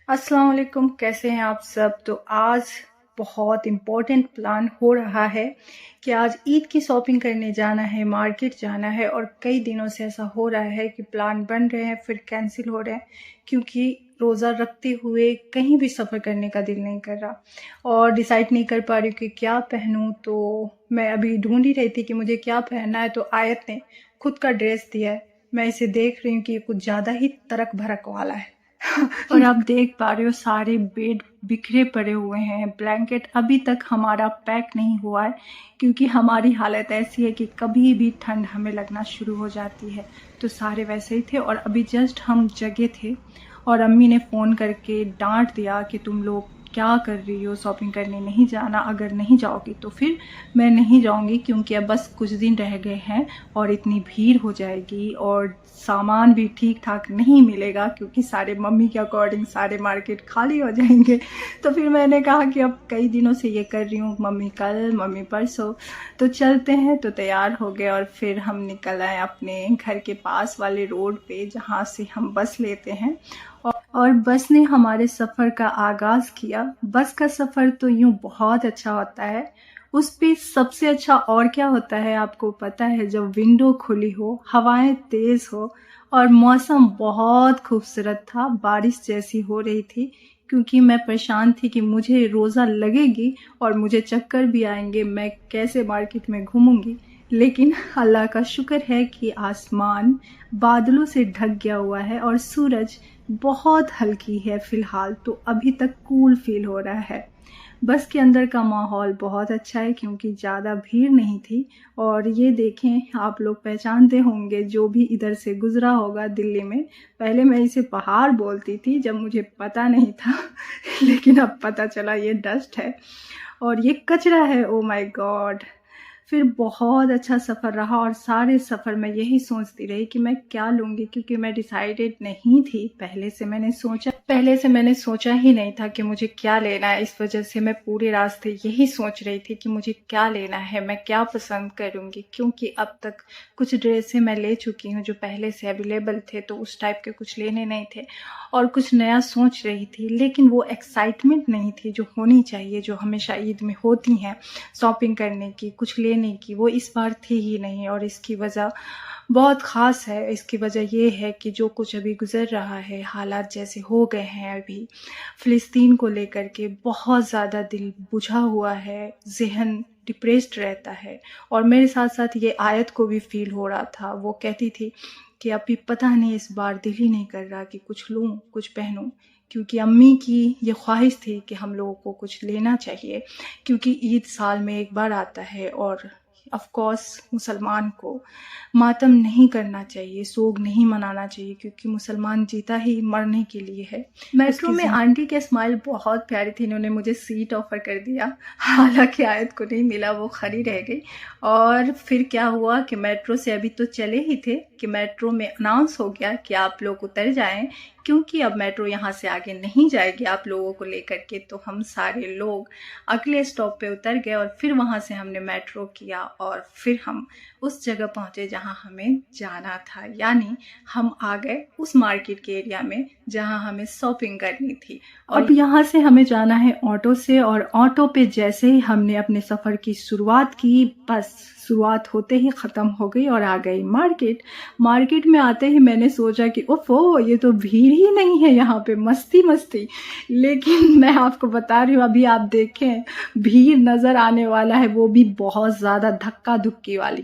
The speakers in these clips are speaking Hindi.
अस्सलाम वालेकुम, कैसे हैं आप सब। तो आज बहुत इम्पोर्टेंट प्लान हो रहा है कि आज ईद की शॉपिंग करने जाना है, मार्केट जाना है। और कई दिनों से ऐसा हो रहा है कि प्लान बन रहे हैं फिर कैंसिल हो रहे हैं, क्योंकि रोज़ा रखते हुए कहीं भी सफ़र करने का दिल नहीं कर रहा और डिसाइड नहीं कर पा रही हूँ कि क्या पहनूँ। तो मैं अभी ढूंढ ही रही थी कि मुझे क्या पहनना है, तो आयत ने खुद का ड्रेस दिया है। मैं इसे देख रही हूँ कि ये कुछ ज़्यादा ही तड़क भड़क वाला है। और आप देख पा रहे हो सारे बेड बिखरे पड़े हुए हैं, ब्लैंकेट अभी तक हमारा पैक नहीं हुआ है, क्योंकि हमारी हालत ऐसी है कि कभी भी ठंड हमें लगना शुरू हो जाती है। तो सारे वैसे ही थे और अभी जस्ट हम जगे थे और अम्मी ने फ़ोन करके डांट दिया कि तुम लोग क्या कर रही हो, शॉपिंग करने नहीं जाना, अगर नहीं जाओगी तो फिर मैं नहीं जाऊंगी, क्योंकि अब बस कुछ दिन रह गए हैं और इतनी भीड़ हो जाएगी और सामान भी ठीक ठाक नहीं मिलेगा, क्योंकि सारे मम्मी के अकॉर्डिंग सारे मार्केट खाली हो जाएंगे। तो फिर मैंने कहा कि अब कई दिनों से ये कर रही हूँ, मम्मी कल मम्मी परसों, तो चलते हैं। तो तैयार हो गए और फिर हम निकल आए अपने घर के पास वाले रोड पे, जहाँ से हम बस लेते हैं। और बस ने हमारे सफ़र का आगाज़ किया। बस का सफ़र तो यूँ बहुत अच्छा होता है। उस पे सबसे अच्छा और क्या होता है आपको पता है, जब विंडो खुली हो, हवाएं तेज़ हो और मौसम बहुत खूबसूरत था, बारिश जैसी हो रही थी। क्योंकि मैं परेशान थी कि मुझे रोज़ा लगेगी और मुझे चक्कर भी आएंगे, मैं कैसे मार्केट में घूमूंगी। लेकिन अल्लाह का शुक्र है कि आसमान बादलों से ढक गया हुआ है और सूरज बहुत हल्की है फ़िलहाल, तो अभी तक कूल फील हो रहा है। बस के अंदर का माहौल बहुत अच्छा है, क्योंकि ज़्यादा भीड़ नहीं थी। और ये देखें, आप लोग पहचानते होंगे जो भी इधर से गुज़रा होगा दिल्ली में। पहले मैं इसे पहाड़ बोलती थी जब मुझे पता नहीं था लेकिन अब पता चला ये डस्ट है और ये कचरा है। Oh my God. फिर बहुत अच्छा सफ़र रहा और सारे सफ़र में यही सोचती रही कि मैं क्या लूँगी, क्योंकि मैं डिसाइडेड नहीं थी। पहले से मैंने सोचा ही नहीं था कि मुझे क्या लेना है। इस वजह से मैं पूरे रास्ते यही सोच रही थी कि मुझे क्या लेना है, मैं क्या पसंद करूँगी। क्योंकि अब तक कुछ ड्रेसें मैं ले चुकी हूँ जो पहले से अवेलेबल थे, तो उस टाइप के कुछ लेने नहीं थे और कुछ नया सोच रही थी। लेकिन वो एक्साइटमेंट नहीं थी जो होनी चाहिए, जो हमेशा ईद में होती हैं शॉपिंग करने की, कुछ लेने की, वो इस बार थी ही नहीं। और इसकी वजह बहुत ख़ास है। इसकी वजह ये है कि जो कुछ अभी गुज़र रहा है, हालात जैसे हो गए हैं अभी फ़िलिस्तीन को लेकर के, बहुत ज़्यादा दिल बुझा हुआ है, ज़हन डिप्रेस्ड रहता है। और मेरे साथ साथ ये आयत को भी फ़ील हो रहा था। वो कहती थी कि अभी पता नहीं, इस बार दिल ही नहीं कर रहा कि कुछ लूँ, कुछ पहनूँ। क्योंकि अम्मी की ये ख्वाहिश थी कि हम लोगों को कुछ लेना चाहिए, क्योंकि ईद साल में एक बार आता है और ऑफ कोर्स मुसलमान को मातम नहीं करना चाहिए, सोग नहीं मनाना चाहिए, क्योंकि मुसलमान जीता ही मरने के लिए है। मेट्रो में आंटी के स्माइल बहुत प्यारी थी, इन्होंने मुझे सीट ऑफ़र कर दिया। हालांकि आयत को नहीं मिला, वो खड़ी रह गई। और फिर क्या हुआ कि मेट्रो से अभी तो चले ही थे कि मेट्रो में अनाउंस हो गया कि आप लोग उतर जाएं, क्योंकि अब मेट्रो यहाँ से आगे नहीं जाएगी आप लोगों को लेकर के। तो हम सारे लोग अगले स्टॉप पे उतर गए और फिर वहाँ से हमने मेट्रो किया और फिर हम उस जगह पहुँचे जहाँ हमें जाना था। यानी हम आ गए उस मार्केट के एरिया में जहाँ हमें शॉपिंग करनी थी। और अब यहाँ से हमें जाना है ऑटो से, और ऑटो पे जैसे ही हमने अपने सफ़र की शुरुआत की, बस शुरुआत होते ही ख़त्म हो गई और आ गई मार्केट में आते ही मैंने सोचा कि ओफो, ये तो भीड़ ही नहीं है यहाँ पे, मस्ती मस्ती। लेकिन मैं आपको बता रही हूँ, अभी आप देखें भीड़ नज़र आने वाला है, वो भी बहुत ज़्यादा धक्का धुक्की वाली।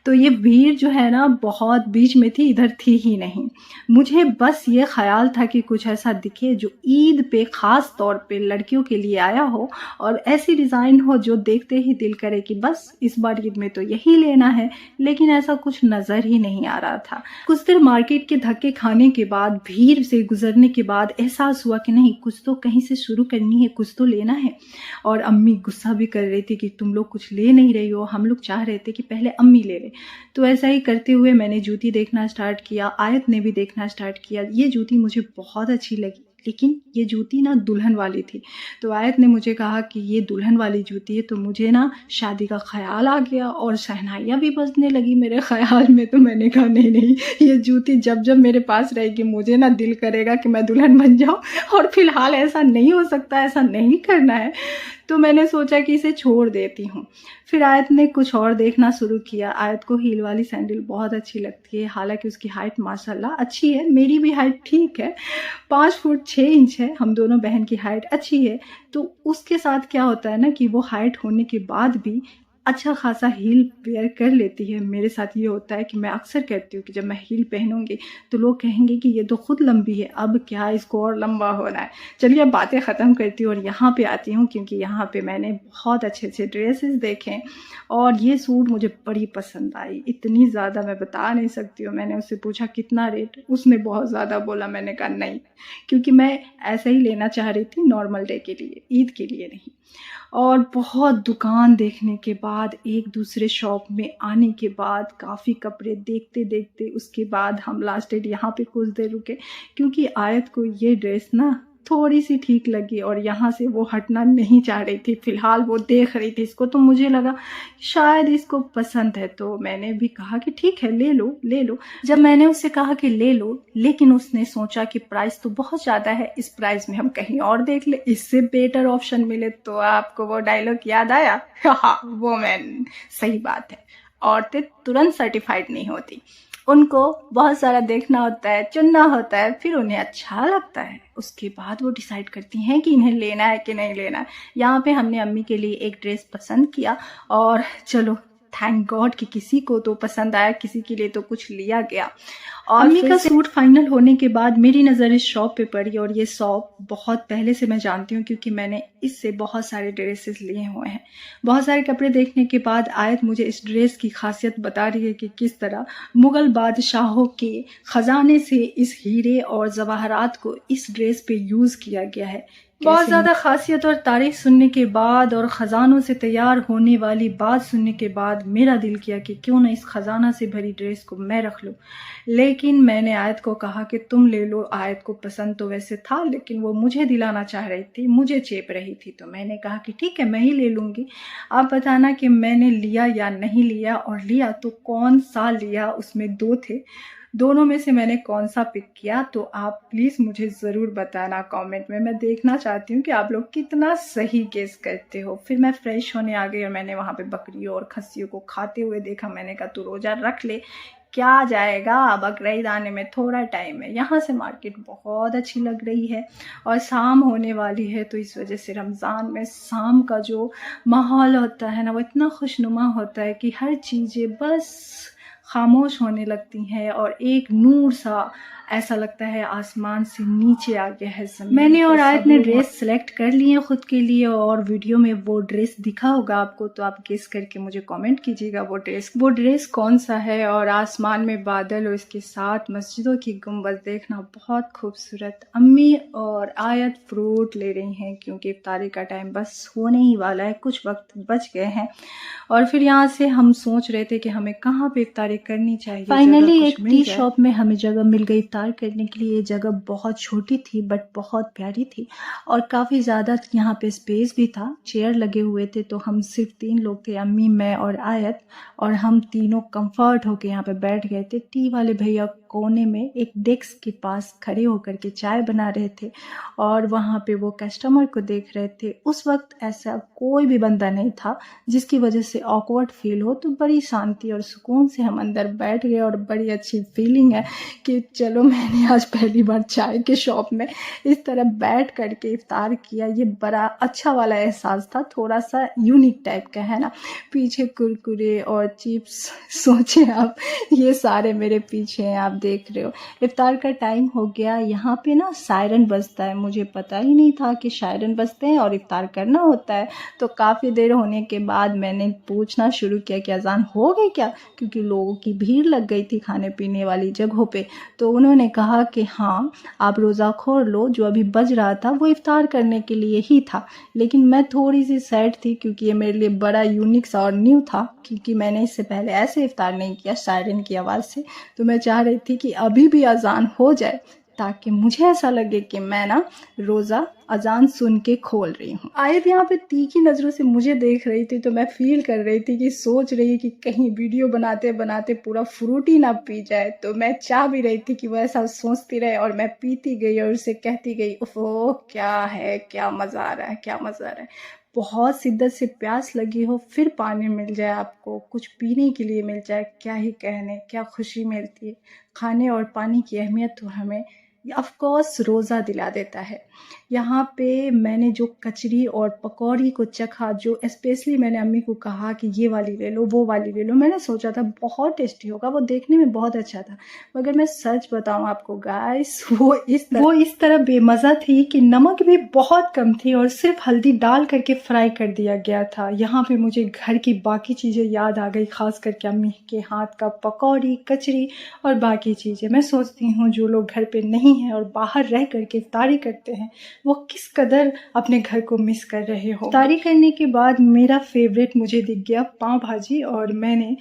तो ये भीड़ जो है ना, बहुत बीच में थी, इधर थी ही नहीं। मुझे बस ये ख्याल था कि कुछ ऐसा दिखे जो ईद पे ख़ास तौर पे लड़कियों के लिए आया हो और ऐसी डिज़ाइन हो जो देखते ही दिल करे कि बस इस बार ईद में तो यही लेना है। लेकिन ऐसा कुछ नज़र ही नहीं आ रहा था। कुछ देर मार्केट के धक्के खाने के बाद, भीड़ से गुजरने के बाद एहसास हुआ कि नहीं, कुछ तो कहीं से शुरू करनी है, कुछ तो लेना है। और अम्मी गुस्सा भी कर रही थी कि तुम लोग कुछ ले नहीं रही हो, हम लोग चाह रहे थे कि पहले अम्मी ले ले। तो ऐसा ही करते हुए मैंने जूती देखना स्टार्ट किया, आयत ने भी देखना स्टार्ट किया। ये जूती मुझे बहुत अच्छी लगी, लेकिन ये जूती ना दुल्हन वाली थी। तो आयत ने मुझे कहा कि ये दुल्हन वाली जूती है, तो मुझे ना शादी का ख़्याल आ गया और शहनाइयाँ भी बजने लगी मेरे ख़्याल में। तो मैंने कहा नहीं नहीं, ये जूती जब जब मेरे पास रहेगी मुझे ना दिल करेगा कि मैं दुल्हन बन जाऊँ, और फ़िलहाल ऐसा नहीं हो सकता, ऐसा नहीं करना है। तो मैंने सोचा कि इसे छोड़ देती हूँ। फिर आयत ने कुछ और देखना शुरू किया। आयत को हील वाली सैंडल बहुत अच्छी लगती है, हालांकि उसकी हाइट माशाल्लाह अच्छी है, मेरी भी हाइट ठीक है, 5 फुट 6 इंच है, हम दोनों बहन की हाइट अच्छी है। तो उसके साथ क्या होता है ना कि वो हाइट होने के बाद भी अच्छा खासा हील वेयर कर लेती है। मेरे साथ ये होता है कि मैं अक्सर कहती हूँ कि जब मैं हील पहनूंगी तो लोग कहेंगे कि ये तो खुद लंबी है, अब क्या इसको और लंबा होना है। चलिए अब बातें ख़त्म करती हूँ और यहाँ पे आती हूँ, क्योंकि यहाँ पे मैंने बहुत अच्छे अच्छे ड्रेसेस देखे और ये सूट मुझे बड़ी पसंद आई, इतनी ज़्यादा मैं बता नहीं सकती हूँ। मैंने उससे पूछा कितना रेट, उसने बहुत ज़्यादा बोला। मैंने कहा नहीं, क्योंकि मैं ऐसा ही लेना चाह रही थी नॉर्मल डे के लिए, ईद के लिए नहीं। और बहुत दुकान देखने के बाद, एक दूसरे शॉप में आने के बाद, काफ़ी कपड़े देखते देखते उसके बाद हम लास्ट डेट यहाँ पे कुछ देर रुके, क्योंकि आयत को ये ड्रेस ना थोड़ी सी ठीक लगी और यहाँ से वो हटना नहीं चाह रही थी। फ़िलहाल वो देख रही थी इसको, तो मुझे लगा शायद इसको पसंद है, तो मैंने भी कहा कि ठीक है ले लो ले लो। जब मैंने उससे कहा कि ले लो, लेकिन उसने सोचा कि प्राइस तो बहुत ज़्यादा है, इस प्राइस में हम कहीं और देख ले, इससे बेटर ऑप्शन मिले। तो आपको वो डायलॉग याद आया? हाँ, वो मैन सही बात है, औरतें तुरंत सर्टिफाइड नहीं होती, उनको बहुत सारा देखना होता है, चुनना होता है, फिर उन्हें अच्छा लगता है, उसके बाद वो डिसाइड करती हैं कि इन्हें लेना है कि नहीं लेना है। यहाँ पे हमने अम्मी के लिए एक ड्रेस पसंद किया और चलो थैंक गॉड कि किसी को तो पसंद आया, किसी के लिए तो कुछ लिया गया। और अम्मी का सूट फाइनल होने के बाद मेरी नज़र इस शॉप पे पड़ी, और ये शॉप बहुत पहले से मैं जानती हूँ, क्योंकि मैंने इससे बहुत सारे ड्रेसेस लिए हुए हैं। बहुत सारे कपड़े देखने के बाद आयत मुझे इस ड्रेस की खासियत बता रही है कि किस तरह मुग़ल बादशाहों के ख़जाने से इस हीरे और जवाहरात को इस ड्रेस पे यूज़ किया गया है। बहुत ज़्यादा खासियत और तारीफ सुनने के बाद और ख़जानों से तैयार होने वाली बात सुनने के बाद मेरा दिल किया कि क्यों ना इस ख़जाना से भरी ड्रेस को मैं रख लूँ। लेकिन मैंने आयत को कहा कि तुम ले लो। आयत को पसंद तो वैसे था, लेकिन वो मुझे दिलाना चाह रही थी, मुझे चेप रही थी, तो मैंने कहा कि ठीक है मैं ही ले लूँगी। आप बताना कि मैंने लिया या नहीं लिया, और लिया तो कौन सा लिया। उसमें 2 थे, दोनों में से मैंने कौन सा पिक किया, तो आप प्लीज़ मुझे ज़रूर बताना कमेंट में। मैं देखना चाहती हूँ कि आप लोग कितना सही गेस करते हो। फिर मैं फ्रेश होने आ गई और मैंने वहाँ पे बकरियों और खस्सियों को खाते हुए देखा। मैंने कहा तू रोज़ा रख ले, क्या जाएगा, बकरीद आने में थोड़ा टाइम है। यहाँ से मार्केट बहुत अच्छी लग रही है और शाम होने वाली है, तो इस वजह से रमज़ान में शाम का जो माहौल होता है ना, वो इतना खुशनुमा होता है कि हर चीज़ें बस खामोश होने लगती हैं और एक नूर सा ऐसा लगता है आसमान से नीचे आ गया है ज़मीन। मैंने और आयत ने ड्रेस सेलेक्ट कर लिए खुद के लिए, और वीडियो में वो ड्रेस दिखा होगा आपको, तो आप गेस करके मुझे कमेंट कीजिएगा वो ड्रेस कौन सा है। और आसमान में बादल और इसके साथ मस्जिदों की गुंबद देखना बहुत खूबसूरत। अम्मी और आयत फ्रूट ले रही हैं, क्योंकि इफ्तारी का टाइम बस होने ही वाला है, कुछ वक्त बच गए हैं। और फिर यहाँ से हम सोच रहे थे कि हमें कहाँ पे इफ्तारी करनी चाहिए। फाइनली एक टी शॉप में हमें जगह मिल गई इफ्तार करने के लिए। ये जगह बहुत छोटी थी बट बहुत प्यारी थी, और काफ़ी ज़्यादा यहाँ पे स्पेस भी था, चेयर लगे हुए थे। तो हम सिर्फ 3 लोग थे, अम्मी, मैं और आयत, और हम तीनों कंफर्ट होके यहाँ पे बैठ गए थे। टी वाले भैया कोने में एक डेस्क के पास खड़े होकर के चाय बना रहे थे, और वहाँ पे वो कस्टमर को देख रहे थे। उस वक्त ऐसा कोई भी बंदा नहीं था जिसकी वजह से ऑकवर्ड फील हो, तो बड़ी शांति और सुकून से हम अंदर बैठ गए। और बड़ी अच्छी फीलिंग है कि चलो मैंने आज पहली बार चाय के शॉप में इस तरह बैठ करके इफ्तार किया। ये बड़ा अच्छा वाला एहसास था, थोड़ा सा यूनिक टाइप का है ना। पीछे कुरकुरे और चिप्स, सोचे आप ये सारे मेरे पीछे हैं, आप देख रहे हो। इफ्तार का टाइम हो गया। यहाँ पे ना सायरन बजता है, मुझे पता ही नहीं था कि सायरन बजते हैं और इफ्तार करना होता है। तो काफ़ी देर होने के बाद मैंने पूछना शुरू किया कि अजान हो गई क्या, क्योंकि लोगों की भीड़ लग गई थी खाने पीने वाली जगहों पे। तो उन्होंने कहा कि हाँ आप रोज़ा खोल लो, जो अभी बज रहा था वो इफ्तार करने के लिए ही था। लेकिन मैं थोड़ी सी सैड थी, क्योंकि ये मेरे लिए बड़ा यूनिक सा और न्यू था, क्योंकि मैंने इससे पहले ऐसे इफ्तार नहीं किया सायरन की आवाज़ से। तो मैं चाह रही थी कि अभी भी अजान हो जाए ताकि मुझे ऐसा लगे कि मैं ना रोज़ा अजान सुन के खोल रही हूँ। आयत यहाँ पे तीखी नज़रों से मुझे देख रही थी, तो मैं फील कर रही थी कि सोच रही कि कहीं वीडियो बनाते बनाते पूरा फ्रूट ही ना पी जाए। तो मैं चाह भी रही थी कि वो ऐसा सोचती रहे और मैं पीती गई और उसे कहती गई, ओह क्या है, क्या मज़ा आ रहा है, क्या मज़ा आ रहा है। बहुत शिद्दत से प्यास लगी हो फिर पानी मिल जाए, आपको कुछ पीने के लिए मिल जाए, क्या ही कहने, क्या खुशी मिलती है। खाने और पानी की अहमियत तो हमें ऑफ कोर्स रोज़ा दिला देता है। यहाँ पे मैंने जो कचरी और पकौड़ी को चखा, जो स्पेशली मैंने अम्मी को कहा कि ये वाली ले लो, वो वाली ले लो, मैंने सोचा था बहुत टेस्टी होगा, वो देखने में बहुत अच्छा था, मगर मैं सच बताऊँ आपको गाइस, वो इस तरह बेमज़ा थी कि नमक भी बहुत कम थी और सिर्फ हल्दी डाल करके फ्राई कर दिया गया था। यहाँ पे मुझे घर की बाकी चीज़ें याद आ गई, खास करके अम्मी के हाथ का पकौड़ी, कचरी और बाकी चीज़ें। मैं सोचती हूँ जो लोग घर पे नहीं हैं और बाहर रह करके इफ्तारी करते हैं, वो किस कदर अपने घर को मिस कर रहे हो। इफ्तारी करने के बाद मेरा फेवरेट मुझे दिख गया पाव भाजी और मैंने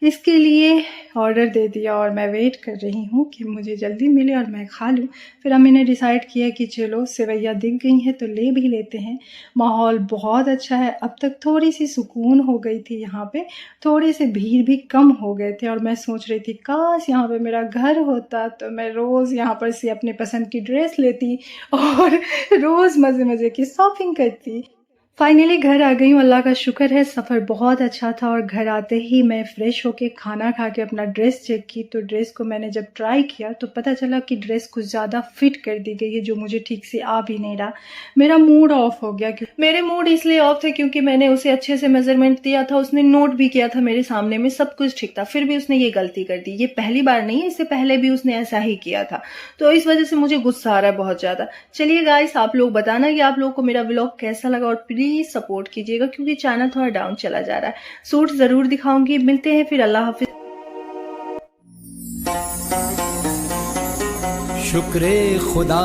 इसके लिए ऑर्डर दे दिया और मैं वेट कर रही हूँ कि मुझे जल्दी मिले और मैं खा लूँ। फिर हम मैंने डिसाइड किया कि चलो सेवैया दिख गई हैं तो ले भी लेते हैं। माहौल बहुत अच्छा है, अब तक थोड़ी सी सुकून हो गई थी, यहाँ पे थोड़े से भीड़ भी कम हो गए थे और मैं सोच रही थी काश यहाँ पे मेरा घर होता तो मैं रोज़ यहाँ पर से अपने पसंद की ड्रेस लेती और रोज़ मज़े मज़े की शॉपिंग करती। फाइनली घर आ गई हूँ, अल्लाह का शुक्र है सफ़र बहुत अच्छा था और घर आते ही मैं फ़्रेश होके खाना खा के अपना ड्रेस चेक की, तो ड्रेस को मैंने जब ट्राई किया तो पता चला कि ड्रेस कुछ ज़्यादा फिट कर दी गई है, जो मुझे ठीक से आ भी नहीं रहा। मेरा मूड ऑफ हो गया। मेरे मूड इसलिए ऑफ थे क्योंकि मैंने उसे अच्छे से मेजरमेंट दिया था, उसने नोट भी किया था मेरे सामने में, सब कुछ ठीक था, फिर भी उसने ये गलती कर दी। ये पहली बार नहीं है, इससे पहले भी उसने ऐसा ही किया था, तो इस वजह से मुझे गुस्सा आ रहा है बहुत ज़्यादा। चलिए गाइस, आप लोग बताना कि आप लोगों को मेरा व्लॉग कैसा लगा और प्लीज़ सपोर्ट कीजिएगा क्योंकि चैनल थोड़ा डाउन चला जा रहा है। सूट ज़रूर दिखाऊंगी, मिलते हैं फिर, अल्लाह हाफिज़। शुक्र खुदा।